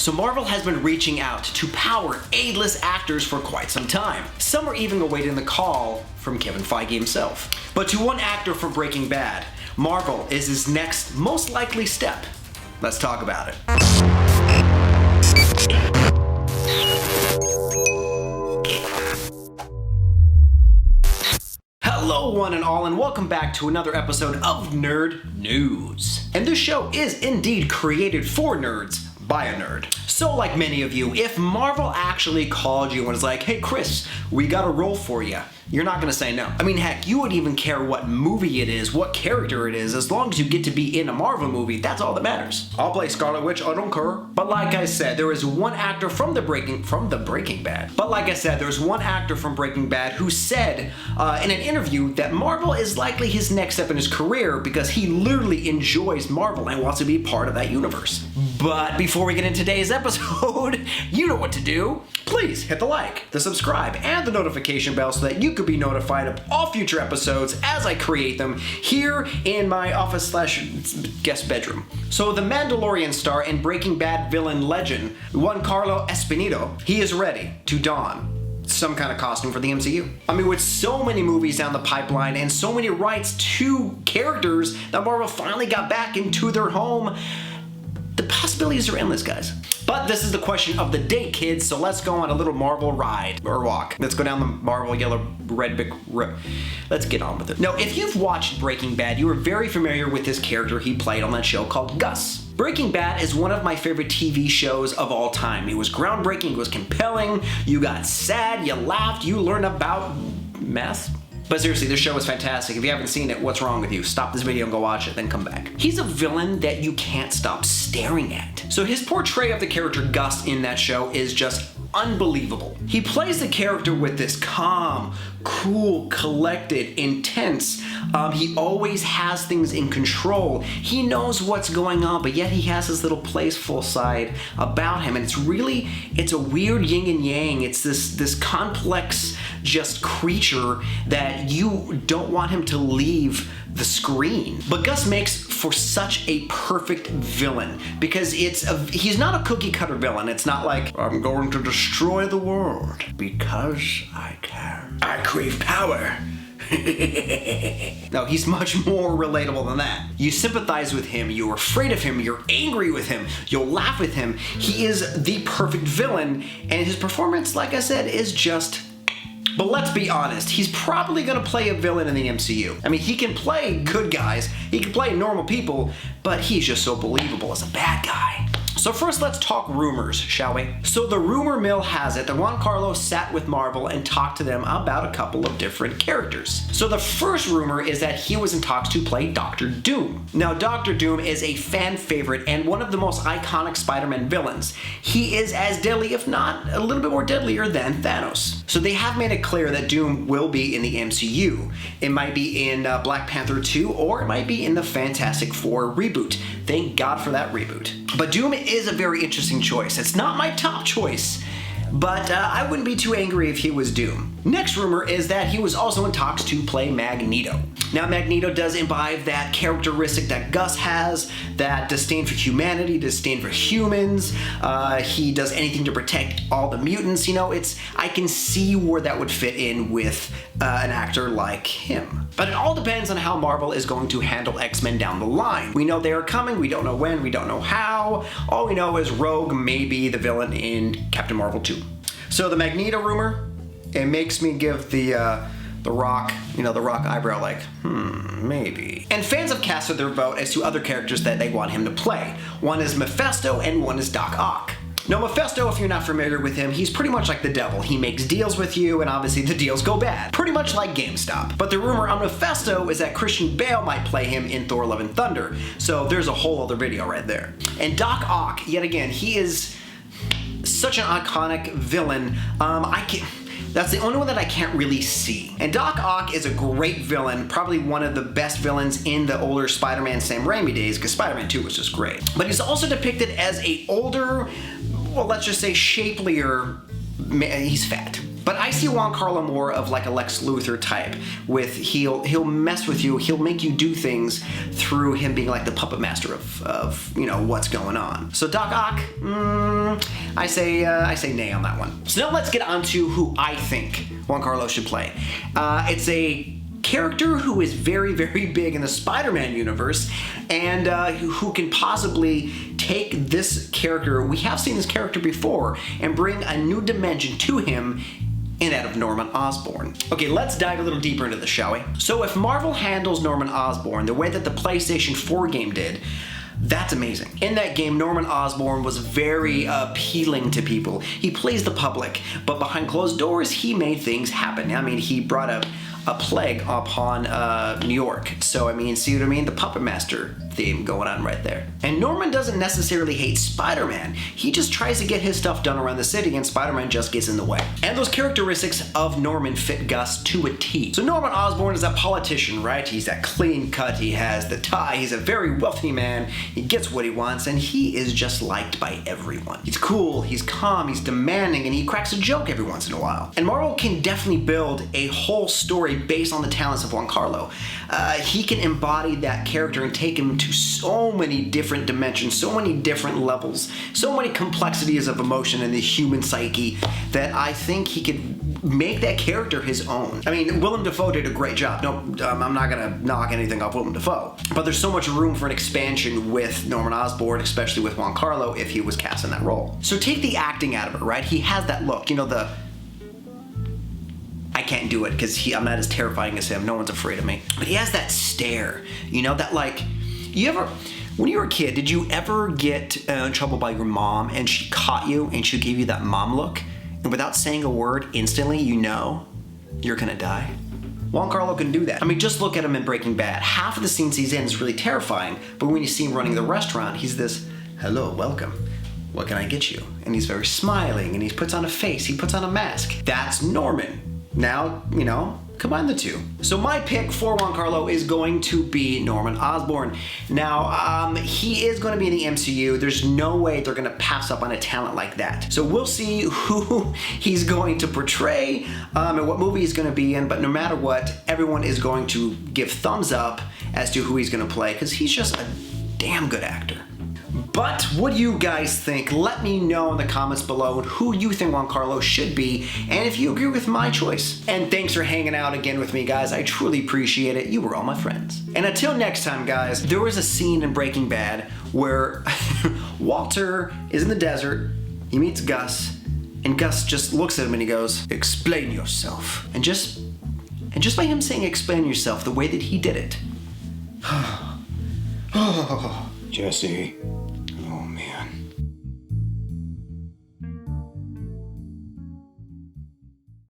So Marvel has been reaching out to power A-list actors for quite some time. Some are even awaiting the call from Kevin Feige himself. But to one actor from Breaking Bad, Marvel is his next most likely step. Let's talk about it. Hello one and all, and welcome back to another episode of Nerd News. And this show is indeed created for nerds by a nerd. So like many of you, if Marvel actually called you and was like, hey Chris, we got a role for you, you're not gonna say no. I mean, heck, you wouldn't even care what movie it is, what character it is, as long as you get to be in a Marvel movie, that's all that matters. I'll play Scarlet Witch, I don't care. But like I said, there is one actor from Breaking Bad. But like I said, there's one actor from Breaking Bad who said in an interview that Marvel is likely his next step in his career because he literally enjoys Marvel and wants to be part of that universe. But before we get into today's episode, you know what to do. Please hit the like, the subscribe, and the notification bell so that you could be notified of all future episodes as I create them here in my office/guest bedroom. So the Mandalorian star and Breaking Bad villain legend, Giancarlo Esposito, he is ready to don some kind of costume for the MCU. I mean, with so many movies down the pipeline and so many rights to characters that Marvel finally got back into their home, the possibilities are endless, guys. But this is the question of the day, kids, so let's go on a little Marvel ride, or walk. Let's go down the Marvel yellow red brick road. Let's get on with it. Now, if you've watched Breaking Bad, you are very familiar with this character he played on that show called Gus. Breaking Bad is one of my favorite TV shows of all time. It was groundbreaking, it was compelling, you got sad, you laughed, you learned about meth. But seriously, this show is fantastic. If you haven't seen it, what's wrong with you? Stop this video and go watch it, then come back. He's a villain that you can't stop staring at. So his portrayal of the character Gus in that show is just unbelievable. He plays the character with this calm, cool, collected, intense. He always has things in control. He knows what's going on, but yet he has this little playful side about him. And it's a weird yin and yang. It's this complex just creature that you don't want him to leave the screen. But Gus makes for such a perfect villain because he's not a cookie cutter villain. It's not like, I'm going to destroy the world because I can. I crave power. No, he's much more relatable than that. You sympathize with him, you're afraid of him, you're angry with him, you'll laugh with him. He is the perfect villain, and his performance, like I said, is just... But let's be honest, he's probably gonna play a villain in the MCU. I mean, he can play good guys, he can play normal people, but he's just so believable as a bad guy. So first, let's talk rumors, shall we? So the rumor mill has it that Giancarlo sat with Marvel and talked to them about a couple of different characters. So the first rumor is that he was in talks to play Doctor Doom. Now, Doctor Doom is a fan favorite and one of the most iconic Spider-Man villains. He is as deadly, if not a little bit more deadlier than Thanos. So they have made it clear that Doom will be in the MCU. It might be in Black Panther 2, or it might be in the Fantastic Four reboot. Thank God for that reboot. But Doom is a very interesting choice. It's not my top choice, but I wouldn't be too angry if he was Doom. Next rumor is that he was also in talks to play Magneto. Now, Magneto does imbibe that characteristic that Gus has, that disdain for humanity, disdain for humans. He does anything to protect all the mutants. You know, I can see where that would fit in with an actor like him. But it all depends on how Marvel is going to handle X-Men down the line. We know they are coming, we don't know when, we don't know how. All we know is Rogue may be the villain in Captain Marvel 2. So the Magneto rumor, it makes me give the Rock, the Rock eyebrow like, maybe. And fans have casted their vote as to other characters that they want him to play. One is Mephisto and one is Doc Ock. Now, Mephisto, if you're not familiar with him, he's pretty much like the devil. He makes deals with you, and obviously the deals go bad. Pretty much like GameStop. But the rumor on Mephisto is that Christian Bale might play him in Thor: Love and Thunder. So there's a whole other video right there. And Doc Ock, yet again, he is such an iconic villain. That's the only one that I can't really see. And Doc Ock is a great villain, probably one of the best villains in the older Spider-Man Sam Raimi days, because Spider-Man 2 was just great. But he's also depicted as a older, well, let's just say shapelier, he's fat. But I see Giancarlo more of like a Lex Luthor type, with he'll mess with you, he'll make you do things through him being like the puppet master of what's going on. So Doc Ock, I say nay on that one. So now let's get on to who I think Giancarlo should play. It's a character who is very, very big in the Spider-Man universe, and who can possibly take this character, we have seen this character before, and bring a new dimension to him in that of Norman Osborn. Okay, let's dive a little deeper into this, shall we? So if Marvel handles Norman Osborn the way that the PlayStation 4 game did, that's amazing. In that game, Norman Osborn was very appealing to people. He pleased the public, but behind closed doors, he made things happen. I mean, he brought up a plague upon New York. So, I mean, see what I mean? The Puppet Master theme going on right there. And Norman doesn't necessarily hate Spider-Man. He just tries to get his stuff done around the city, and Spider-Man just gets in the way. And those characteristics of Norman fit Gus to a T. So Norman Osborn is that politician, right? He's that clean cut, he has the tie, he's a very wealthy man, he gets what he wants, and he is just liked by everyone. He's cool, he's calm, he's demanding, and he cracks a joke every once in a while. And Marvel can definitely build a whole story based on the talents of Giancarlo. He can embody that character and take him to so many different dimensions, so many different levels, so many complexities of emotion in the human psyche that I think he could make that character his own. I mean, Willem Dafoe did a great job. No, I'm not gonna knock anything off Willem Dafoe, but there's so much room for an expansion with Norman Osborn, especially with Giancarlo if he was cast in that role. So take the acting out of it, right? He has that look, you know, I can't do it because I'm not as terrifying as him. No one's afraid of me. But he has that stare, you know, that like, when you were a kid, did you ever get in trouble by your mom and she caught you and she gave you that mom look? And without saying a word, instantly you know you're gonna die? Giancarlo can do that. I mean, just look at him in Breaking Bad. Half of the scenes he's in is really terrifying, but when you see him running the restaurant, he's this, hello, welcome. What can I get you? And he's very smiling and he puts on a face, he puts on a mask. That's Norman. Now, you know, combine the two. So my pick for Giancarlo is going to be Norman Osborn. Now, he is going to be in the MCU. There's no way they're going to pass up on a talent like that. So we'll see who he's going to portray and what movie he's going to be in, but no matter what, everyone is going to give thumbs up as to who he's going to play because he's just a damn good actor. But what do you guys think? Let me know in the comments below who you think Giancarlo should be and if you agree with my choice. And thanks for hanging out again with me, guys. I truly appreciate it. You were all my friends. And until next time, guys, there was a scene in Breaking Bad where Walter is in the desert, he meets Gus, and Gus just looks at him and he goes, explain yourself. And just by him saying explain yourself the way that he did it. Jesse.